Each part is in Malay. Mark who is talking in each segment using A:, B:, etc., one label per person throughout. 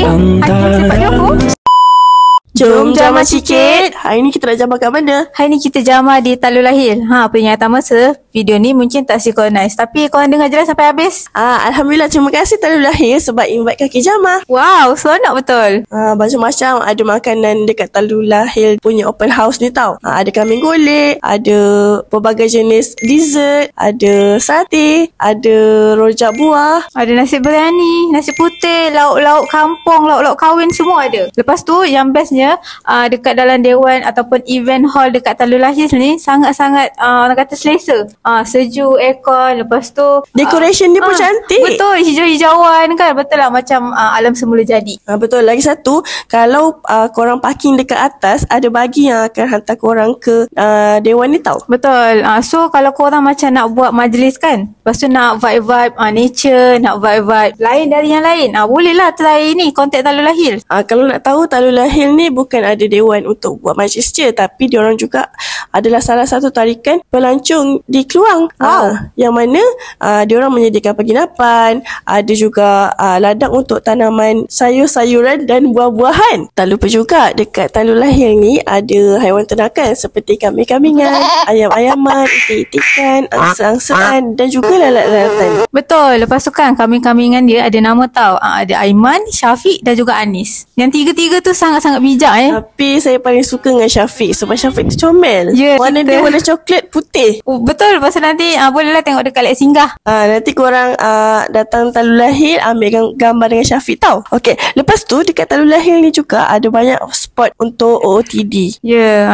A: Hakim Sepak Johor.
B: Jom jamah sikit. Hari ni kita nak jamah kat mana?
A: Hari ni kita jamah di Talur Lahil. Peringatan masa video ni mungkin tak sinkronis, tapi korang dengar jelas sampai habis.
B: Alhamdulillah, terima kasih Talur Lahil sebab invite kaki jamah.
A: Wow, seronok betul.
B: Macam-macam ada makanan dekat Talur Lahil punya open house ni tau. Ada kambing golek, ada pelbagai jenis dessert, ada sate, ada rojak buah,
A: ada nasi biryani, nasi putih, lauk-lauk kampung, lauk-lauk kahwin, semua ada. Lepas tu yang bestnya dekat dalam dewan ataupun event hall dekat Talur Lahil ni sangat-sangat orang kata selesa. Sejuk, aircon, lepas tu
B: decoration dia pun cantik.
A: Betul, hijau-hijauan kan. Betul lah, macam alam semula jadi.
B: Betul. Lagi satu, kalau korang parking dekat atas, ada bagi yang akan hantar korang ke dewan ni tau.
A: Betul. So kalau korang macam nak buat majlis kan, lepas tu nak vibe-vibe nature, nak vibe-vibe lain dari yang lain, bolehlah try ni, contact Talur Lahil.
B: Kalau nak tahu, Talur Lahil ni bukan ada dewan untuk buat majlis je, tapi diorang juga adalah salah satu tarikan pelancong di Keluang. Yang mana diorang menyediakan penginapan, ada juga ladang untuk tanaman sayur-sayuran dan buah-buahan. Tak lupa juga dekat Talur Lahil ni ada haiwan ternakan seperti kambing-kambingan, ayam-ayaman, itik-itikan, angsa-angsaan dan juga lalat-lalatan.
A: Betul. Lepas tu kan kambing-kambingan dia ada nama tau. Ada Aiman, Syafiq dan juga Anis. Yang tiga-tiga tu sangat-sangat bijak.
B: Tapi saya paling suka dengan Syafiq sebab Syafiq tu comel. Warna dia warna coklat putih.
A: Betul. Pasal nanti bolehlah tengok dekat Lek Singgah.
B: Nanti korang datang Talur Lahil, ambil gambar dengan Syafiq tau. Okey, lepas tu dekat Talur Lahil ni juga ada banyak spot untuk OOTD.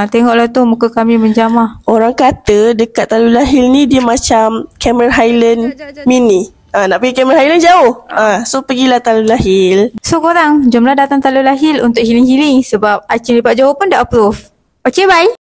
A: Tengoklah tu muka kami menjamah.
B: Orang kata dekat Talur Lahil ni dia macam Cameron Highland mini. Nak pergi Cameron Highland jauh. So pergilah Talur Lahil.
A: So korang, jomlah datang Talur Lahil untuk healing-healing sebab Hakim Sepak Johor pun dah approve. Okay, bye.